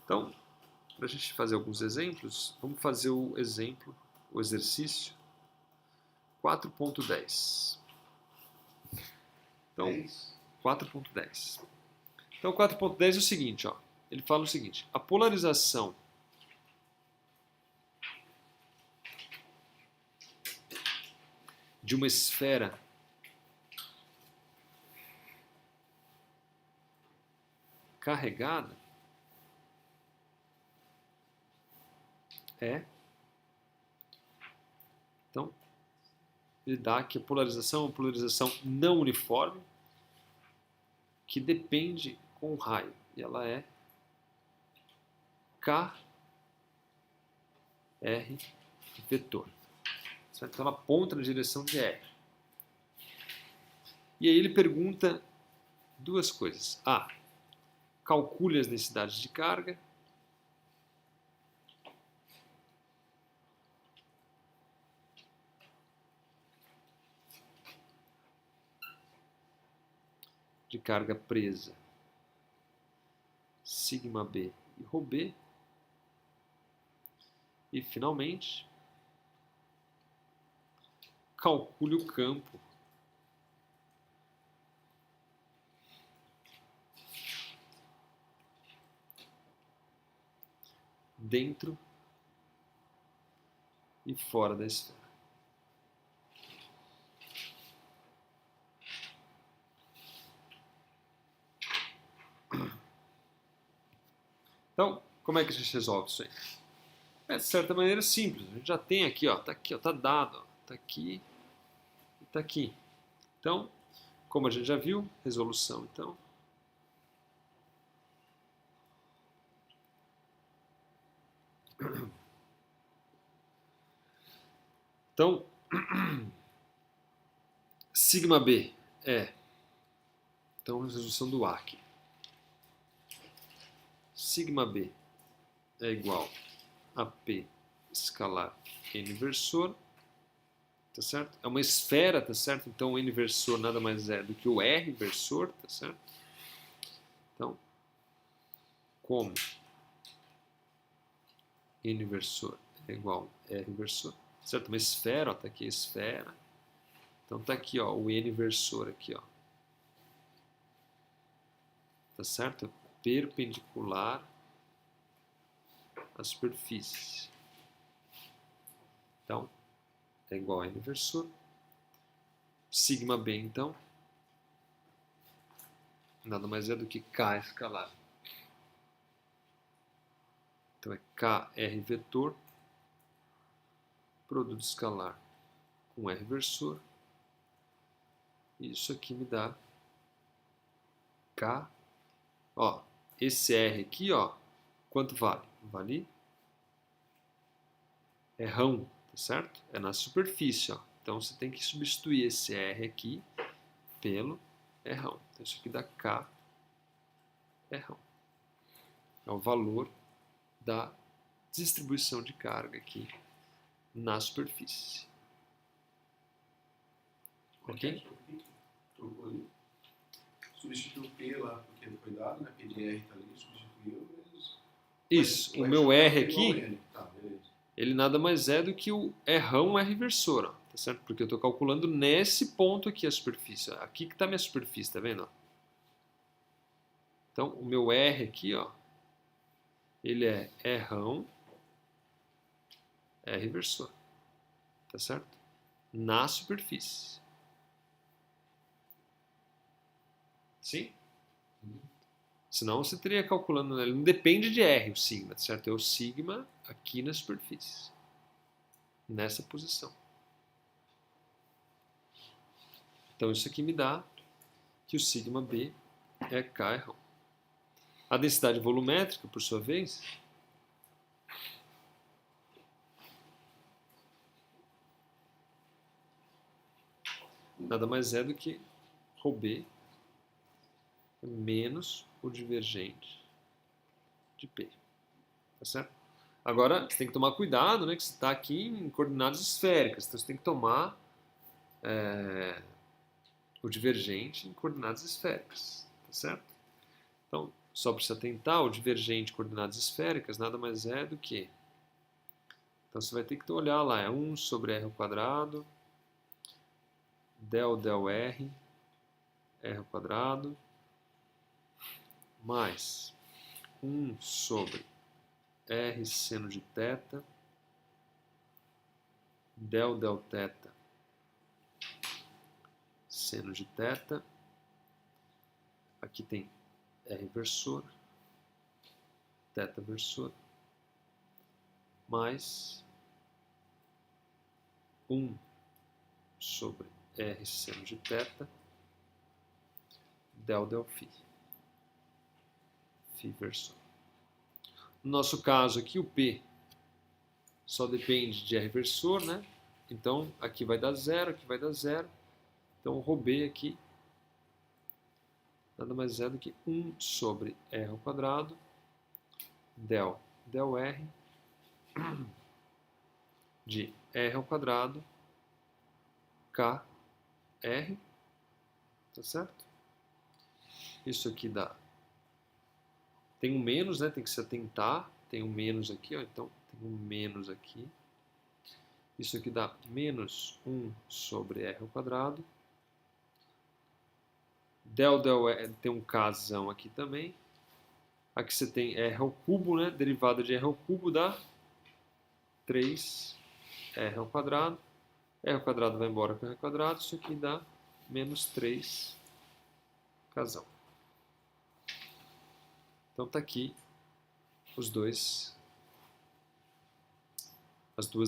Então, para a gente fazer alguns exemplos, vamos fazer o exemplo, o exercício 4.10. Então, 4.10. Então, 4.10 é o seguinte, ó. Ele fala o seguinte: a polarização de uma esfera carregada é. Então, ele dá que a polarização é uma polarização não uniforme que depende com o raio. E ela é KR vetor. Certo? Então, ela aponta na direção de R. E aí ele pergunta duas coisas. A. Calcule as densidades de carga. De carga presa, sigma B e ρ B. E, finalmente, calcule o campo dentro e fora da esfera. Então, como é que a gente resolve isso aí? É, de certa maneira, simples. A gente já tem aqui, ó, tá aqui, ó, tá dado, ó, tá aqui e tá aqui. Então, como a gente já viu, resolução, então. Então, sigma B é, então, a resolução do A aqui. Sigma B é igual a P escalar N versor, tá certo? É uma esfera, tá certo? Então o N versor nada mais é do que o R versor, tá certo? Então, como N versor é igual a R versor, certo? Uma esfera, ó, tá aqui a esfera. Então tá aqui, ó, o N versor aqui, ó. Tá certo? Perpendicular à superfície. Então, é igual a N versor. Sigma B, então, nada mais é do que K escalar. Então é KR vetor, produto escalar com R versor. E isso aqui me dá K. Ó, esse R aqui, ó, quanto vale? Vale é rão, tá certo? É na superfície, ó. Então você tem que substituir esse R aqui pelo rão. Então isso aqui dá K rão. É o valor da distribuição de carga aqui na superfície. Ok? Substituiu o P lá, porque foi dado, né? P de R tá ali, substituiu. Isso, o meu R aqui, ele nada mais é do que o rão R versor, ó, tá certo? Porque eu estou calculando nesse ponto aqui a superfície. Aqui que está a minha superfície, tá vendo? Então, o meu R aqui, ó, ele é rão R versor, tá certo? Na superfície. Sim? Senão você teria calculando, ele não depende de R, o sigma, tá certo? É o sigma aqui na superfície, nessa posição. Então isso aqui me dá que o sigma B é K rão. A densidade volumétrica, por sua vez, nada mais é do que ρB menos o divergente de P. Tá certo? Agora, você tem que tomar cuidado, né, que você está aqui em coordenadas esféricas. Então, você tem que tomar o divergente em coordenadas esféricas. Tá certo? Então, Só para se atentar, o divergente de coordenadas esféricas nada mais é do que... Então você vai ter que olhar lá, é 1 sobre r ao quadrado, del r, r ao quadrado, mais 1 sobre r seno de θ, del θ, seno de θ. Aqui tem r versor, θ versor, mais 1 sobre r seno de θ, del φ, φ versor. No nosso caso aqui, o P só depende de r versor, né? Então, aqui vai dar 0, aqui vai dar 0. Então, o ρB aqui nada mais é do que 1 sobre r ao quadrado, del r, de r ao quadrado, k r, tá certo? Isso aqui dá... Tem um menos, né? Tem que se atentar. Tem um menos aqui, ó. Então, tem um menos aqui. Isso aqui dá menos 1 sobre r ao quadrado. Del r, tem um kzão aqui também. Aqui você tem r ao cubo, né? Derivada de r ao cubo dá 3r ao quadrado. R ao quadrado vai embora com r ao quadrado. Isso aqui dá menos 3 kzão. Então está aqui as duas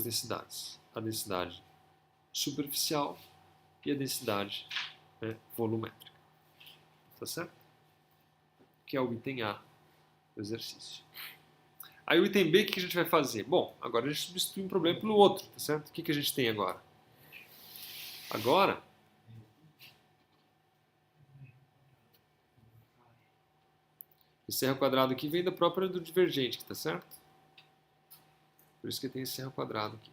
densidades. A densidade superficial e a densidade, né, volumétrica. Tá certo? Que é o item A do exercício. Aí o item B, o que a gente vai fazer? Bom, agora a gente substitui um problema pelo outro, tá certo? O que a gente tem agora? Agora, esse r ao quadrado aqui vem da própria do divergente, tá certo? Por isso que tem esse r ao quadrado aqui.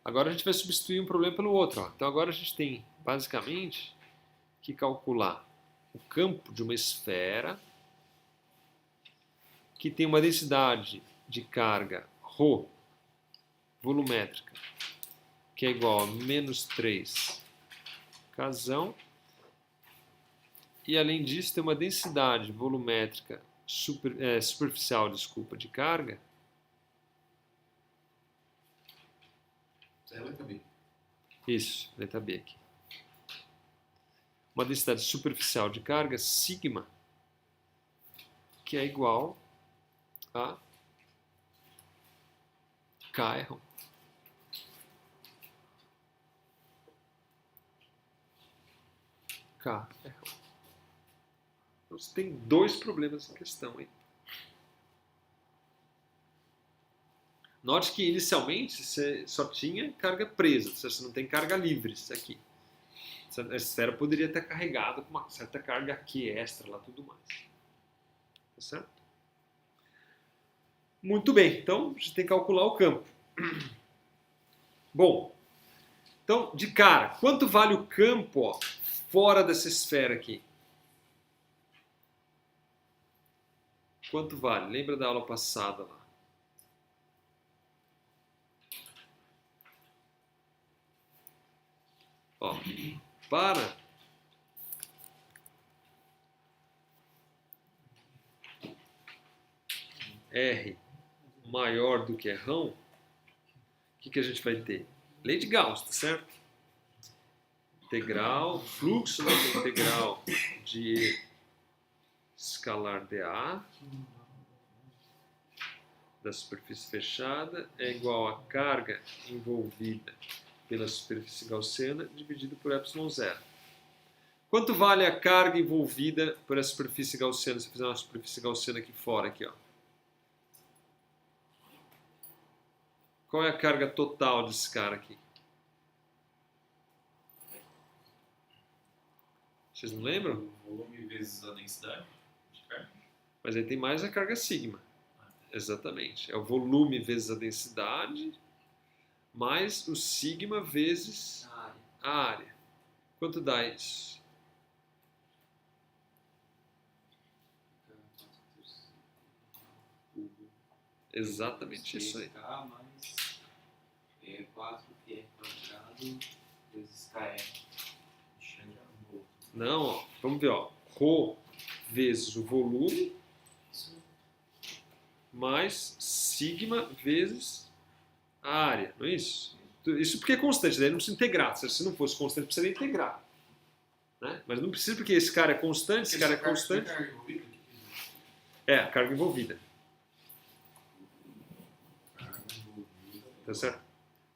Agora a gente vai substituir um problema pelo outro. Ó. Então agora a gente tem, basicamente, que calcular o campo de uma esfera que tem uma densidade de carga ρ volumétrica, que é igual a menos 3 kzão, e além disso tem uma densidade volumétrica superficial, desculpa, de carga. É a letra B. Isso, letra B aqui. Uma densidade superficial de carga, sigma, que é igual a K. K. Então você tem dois problemas em questão aí. Note que inicialmente você só tinha carga presa, você não tem carga livre isso aqui. A esfera poderia ter carregado com uma certa carga aqui extra lá, tudo mais. Tá certo? Muito bem, então a gente tem que calcular o campo. Bom, então de cara, quanto vale o campo, ó, fora dessa esfera aqui? Quanto vale? Lembra da aula passada lá? Ó, para R maior do que rão, o que a gente vai ter? Lei de Gauss, tá certo? Integral, fluxo, né, que é integral de escalar dA da superfície fechada é igual a carga envolvida pela superfície gaussiana dividido por ε0. Quanto vale a carga envolvida por essa superfície gaussiana? Se eu fizer uma superfície gaussiana aqui fora, aqui, ó. Qual é a carga total desse cara aqui? Vocês não lembram? O volume vezes a densidade de carga. Mas aí tem mais a carga sigma. Exatamente. É o volume vezes a densidade mais o sigma vezes a área. Quanto dá isso? Exatamente isso aí. 3K mais 4πr quadrado vezes KR. Não, ó, vamos ver, ó. Rho vezes o volume mais sigma vezes a área, não é isso? Isso porque é constante, daí não precisa integrar. Se não fosse constante, precisaria integrar. Né? Mas não precisa porque esse cara é constante, esse cara é constante. É, a carga envolvida. Tá certo?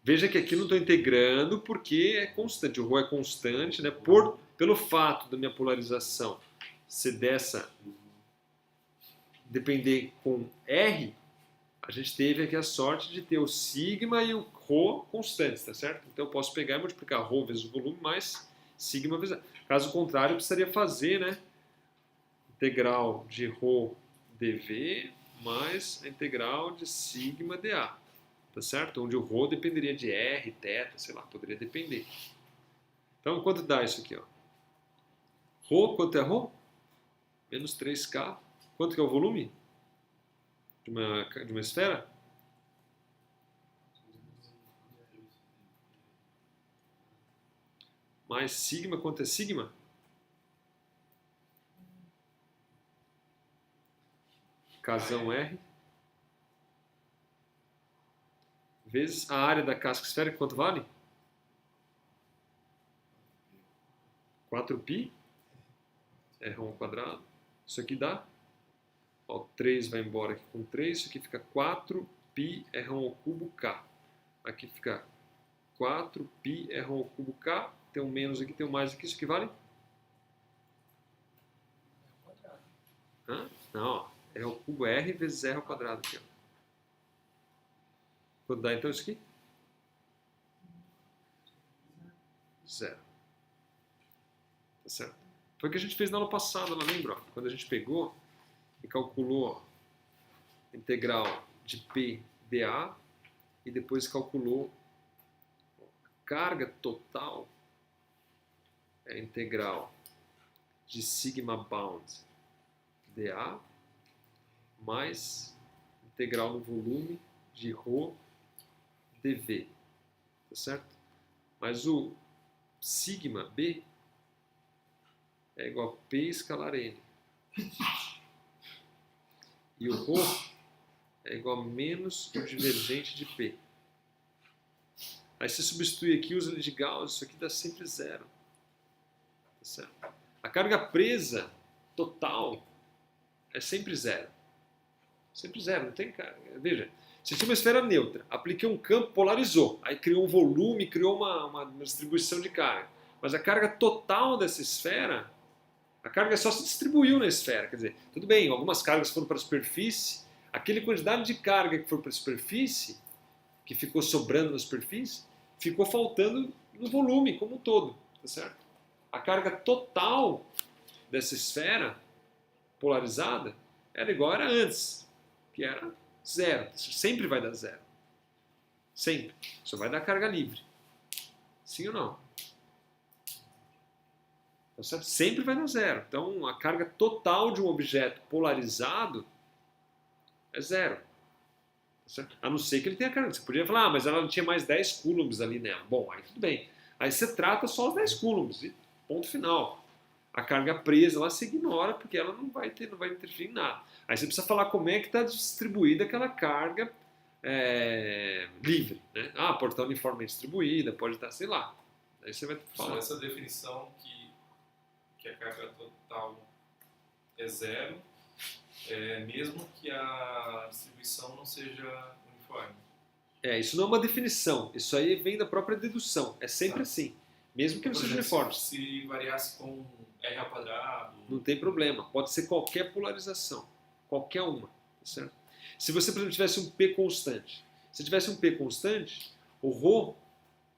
Veja que aqui não estou integrando porque é constante. O ρ é constante, né? Pelo fato da minha polarização ser dessa, depender com R, a gente teve aqui a sorte de ter o sigma e o ρ constantes, tá certo? Então eu posso pegar e multiplicar ρ vezes o volume mais sigma vezes A. Caso contrário, eu precisaria fazer, né? Integral de ρ dV mais a integral de sigma dA. Tá certo? Onde o ρ dependeria de R, θ, sei lá, poderia depender. Então, quanto dá isso aqui? Ó? Ρ, quanto é ρ? Menos 3K. Quanto que é o volume de uma esfera? Mais sigma, quanto é sigma? Kzão R. Vezes a área da casca esférica, quanto vale? 4π R² Isso aqui dá, ó, 3 vai embora aqui com 3, isso aqui fica 4π R² K. Aqui fica 4π R³ K, tem um menos aqui, tem um mais aqui, isso aqui vale? Hã? Não, ó, R³ R vezes R² aqui, ó. Quanto dá então isso aqui? 0. Tá certo? Foi o que a gente fez na aula passada, lá lembra? Ó? Quando a gente pegou e calculou a integral de P dA e depois calculou a carga total, é a integral de sigma bound dA mais integral no volume de ρ dV, tá certo? Mas o sigma B é igual a P escalar N. E o ρ é igual a menos o divergente de P. Aí você substitui aqui, usa de Gauss, isso aqui dá sempre 0. Tá certo? A carga presa total é sempre 0. Sempre 0, não tem carga. Veja, se tinha uma esfera neutra, apliquei um campo, polarizou, aí criou um volume, criou uma distribuição de carga. Mas a carga total dessa esfera, a carga só se distribuiu na esfera. Quer dizer, tudo bem, algumas cargas foram para a superfície, aquela quantidade de carga que foi para a superfície, que ficou sobrando na superfície, ficou faltando no volume como um todo. Tá certo? A carga total dessa esfera polarizada era igual era antes, que era 0. Sempre vai dar 0. Sempre. Só vai dar carga livre. Sim ou não? Tá certo? Sempre vai dar 0. Então, a carga total de um objeto polarizado é 0. Tá certo? A não ser que ele tenha carga. Você podia falar, mas ela não tinha mais 10 coulombs ali nela. Bom, aí tudo bem. Aí você trata só os 10 coulombs e ponto final. A carga presa lá se ignora porque ela não vai interferir em nada. Aí você precisa falar como é que está distribuída aquela carga livre. Né? Ah, pode estar uniformemente distribuída, pode estar, sei lá. Aí você vai falar. Essa definição que a carga total é 0, mesmo que a distribuição não seja uniforme. Isso não é uma definição. Isso aí vem da própria dedução. É sempre assim. Mesmo que não seja uniforme. Se variasse com R². Não tem problema. Pode ser qualquer polarização. Qualquer uma. Tá certo? Se você, por exemplo, tivesse um P constante. Se tivesse um P constante, o ρ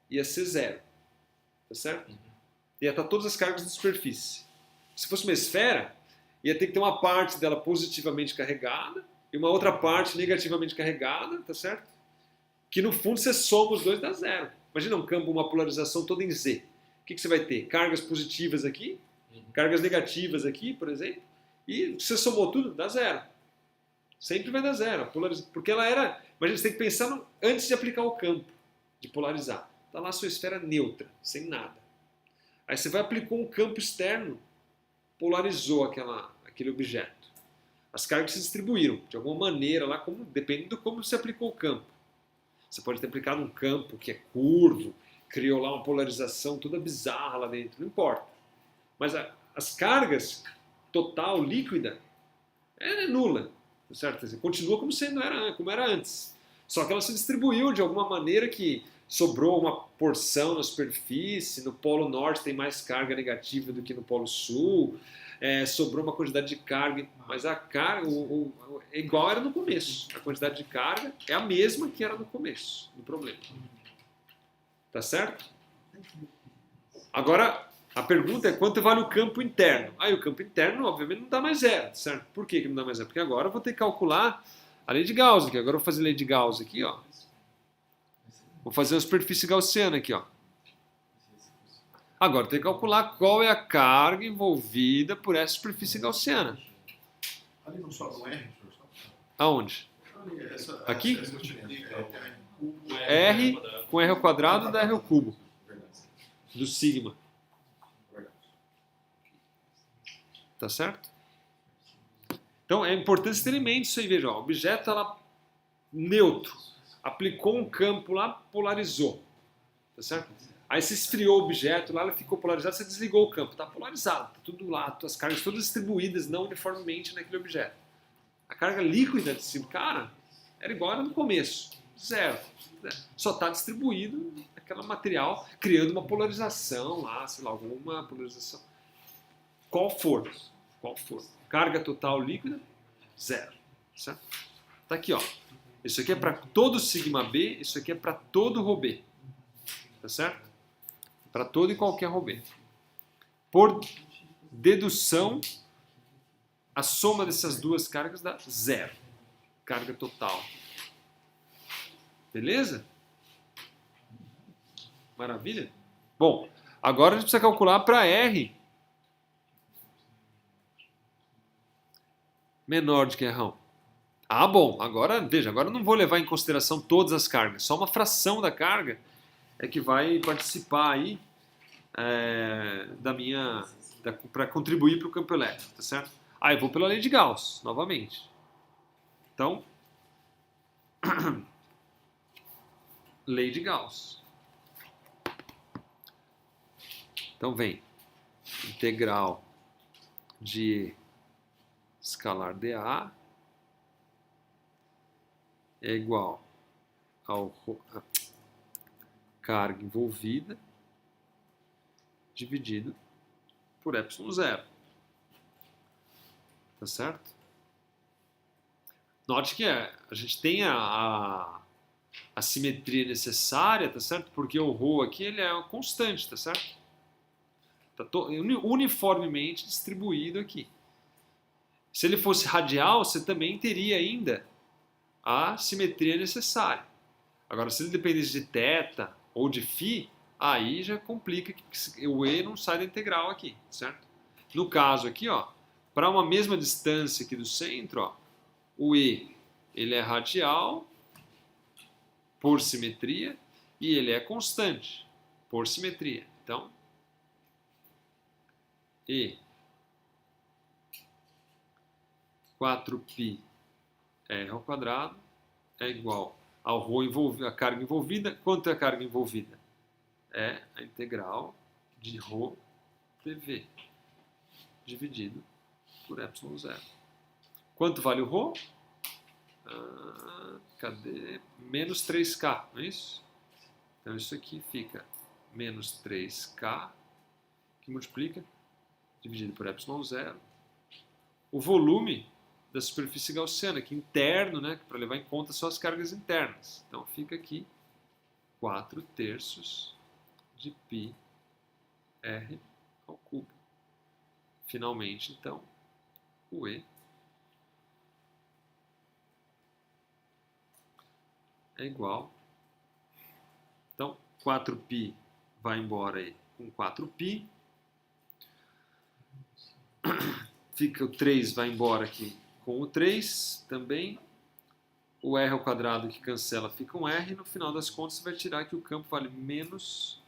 ia ser 0. Tá certo? Uhum. Ia estar todas as cargas na superfície. Se fosse uma esfera, ia ter que ter uma parte dela positivamente carregada e uma outra parte negativamente carregada, tá certo? Que no fundo você soma os dois dá 0. Imagina um campo, uma polarização toda em Z. O que você vai ter? Cargas positivas aqui, cargas negativas aqui, por exemplo, e você somou tudo, dá 0. Sempre vai dar zero. Porque ela era... Imagina, você tem que pensar antes de aplicar o campo, de polarizar. Está lá a sua esfera neutra, sem nada. Aí você vai aplicar um campo externo, polarizou aquele objeto. As cargas se distribuíram de alguma maneira, lá depende de como você aplicou o campo. Você pode ter aplicado um campo que é curvo, criou lá uma polarização toda bizarra lá dentro, não importa. Mas as cargas total, líquida, é nula, certo? Continua como era antes. Só que ela se distribuiu de alguma maneira que sobrou uma porção na superfície, no polo norte tem mais carga negativa do que no polo sul, sobrou uma quantidade de carga, mas a carga igual era no começo. A quantidade de carga é a mesma que era no começo do problema. Tá certo? Agora, a pergunta é quanto vale o campo interno? Aí o campo interno, obviamente, não dá mais zero, certo? Por que não dá mais zero? Porque agora eu vou ter que calcular a lei de Gauss aqui. Agora eu vou fazer a lei de Gauss aqui, ó. Vou fazer a superfície gaussiana aqui, ó. Agora tem que calcular qual é a carga envolvida por essa superfície gaussiana. Ali não sobe um R, professor? Aonde? Aqui? Essa R com R ao quadrado dá R ao cubo. Do sigma. Tá certo? Então é importante você ter em mente isso aí. Veja, ó, o objeto ela neutro. Aplicou um campo lá, polarizou. Tá certo? Aí você esfriou o objeto lá, ele ficou polarizado, você desligou o campo. Está polarizado, está tudo lá, as cargas todas distribuídas, não uniformemente naquele objeto. A carga líquida desse cara era igual era no começo. Zero. Só está distribuído aquele material, criando uma polarização lá, sei lá, alguma polarização. Qual for. Carga total líquida, zero. Certo? Tá aqui, ó. Isso aqui é para todo sigma B, isso aqui é para todo ρ B. Tá certo? Para todo e qualquer ρ B. Por dedução, a soma dessas duas cargas dá zero. Carga total. Beleza? Maravilha? Bom, agora a gente precisa calcular para R menor do que R1. Ah, bom, agora, veja, agora eu não vou levar em consideração todas as cargas, só uma fração da carga é que vai participar aí para contribuir para o campo elétrico, tá certo? Eu vou pela lei de Gauss, novamente. Então, lei de Gauss. Então vem, integral de escalar dA é igual ao carga envolvida dividido por ε0. Tá certo? Note que a gente tem a simetria necessária, tá certo? Porque o ρ aqui ele é constante, tá certo? Está uniformemente distribuído aqui. Se ele fosse radial, você também teria ainda a simetria necessária. Agora, se ele dependesse de θ ou de φ, aí já complica que o E não sai da integral aqui, certo? No caso aqui, ó, para uma mesma distância aqui do centro, ó, o E ele é radial por simetria e ele é constante por simetria. Então, E 4π R ao quadrado é igual ao ρ envolvido, a carga envolvida. Quanto é a carga envolvida? É a integral de ρ dV dividido por ε0. Quanto vale o ρ? Cadê? Menos 3K, não é isso? Então isso aqui fica menos 3K, que multiplica, dividido por ε0. O volume da superfície gaussiana, que interno, né, para levar em conta só as cargas internas. Então fica aqui 4/3 de π R ao cubo. Finalmente, então, o E é igual. Então, 4π vai embora aí com 4π. Fica o 3 vai embora aqui com o 3 também. O R ao quadrado que cancela fica um R. E no final das contas você vai tirar que o campo vale menos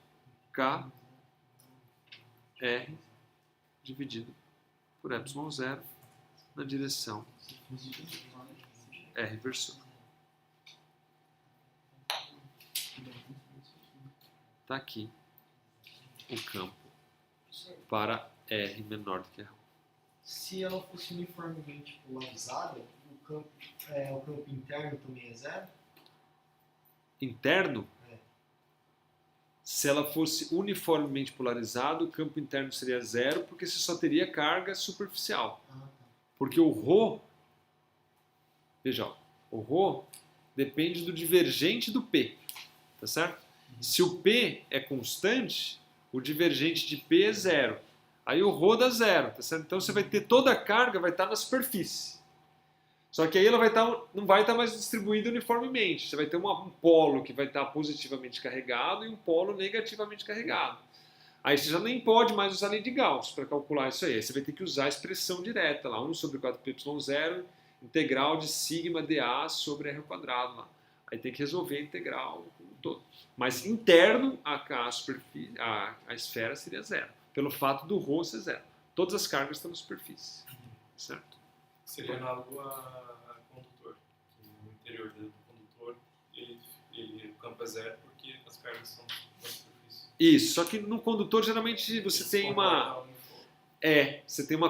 K R dividido por ε0 na direção R versor. Está aqui o campo para R menor do que R1. Se ela fosse uniformemente polarizada, o campo interno também é zero? Interno, É. se ela fosse uniformemente polarizada, o campo interno seria zero, porque você só teria carga superficial. Ah, tá. Porque o ρ, veja, ó, o ρ depende do divergente do P, tá certo? Se o P é constante, o divergente de P é zero. Aí o ρ dá zero, tá certo? Então você vai ter toda a carga vai estar na superfície. Só que aí ela não vai estar mais distribuída uniformemente. Você vai ter um polo que vai estar positivamente carregado e um polo negativamente carregado. Aí você já nem pode mais usar a lei de Gauss para calcular isso aí. Aí você vai ter que usar a expressão direta lá, 1 sobre 4πy0, integral de sigma dA sobre r ao quadrado lá. Aí tem que resolver a integral todo. Mas interno, a esfera seria zero, pelo fato do ρ ser zero. Todas as cargas estão na superfície, certo? Seria análogo a condutor. Que no interior do condutor, o campo é zero porque as cargas são na superfície. Isso, só que no condutor geralmente você tem uma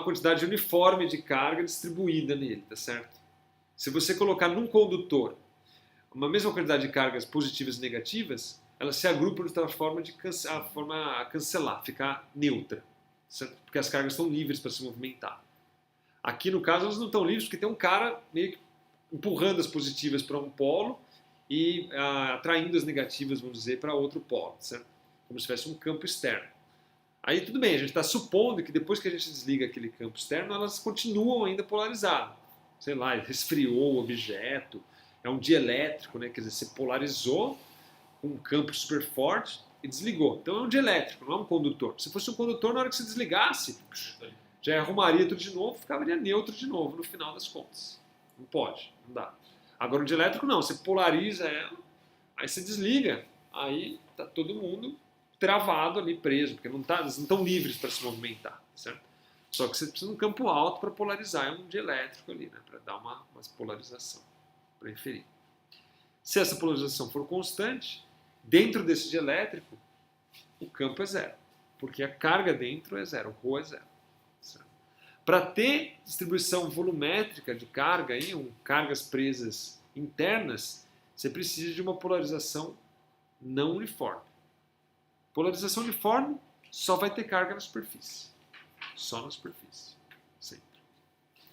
quantidade uniforme de carga distribuída nele, tá certo? Se você colocar num condutor uma mesma quantidade de cargas positivas e negativas, elas se agrupam de tal forma a cancelar, ficar neutra, certo? Porque as cargas estão livres para se movimentar. Aqui no caso elas não estão livres porque tem um cara meio que empurrando as positivas para um polo e atraindo as negativas, vamos dizer, para outro polo, certo? Como se tivesse um campo externo. Aí tudo bem, a gente está supondo que depois que a gente desliga aquele campo externo, elas continuam ainda polarizadas. Sei lá, resfriou o objeto, é um dielétrico, né? Quer dizer, você polarizou com um campo super forte e desligou. Então é um dielétrico, não é um condutor. Se fosse um condutor, na hora que você desligasse, já arrumaria tudo de novo, ficaria neutro de novo no final das contas. Não pode, não dá. Agora o dielétrico não, você polariza ela, aí você desliga, aí está todo mundo travado ali, preso, porque eles não estão livres para se movimentar, certo? Só que você precisa de um campo alto para polarizar um dielétrico ali, né? Para dar uma polarização, para inferir. Se essa polarização for constante, dentro desse dielétrico, o campo é zero, porque a carga dentro é zero, o ρ é zero. Para ter distribuição volumétrica de carga, cargas presas internas, você precisa de uma polarização não uniforme. Polarização uniforme só vai ter carga na superfície. Só na superfície. Sempre.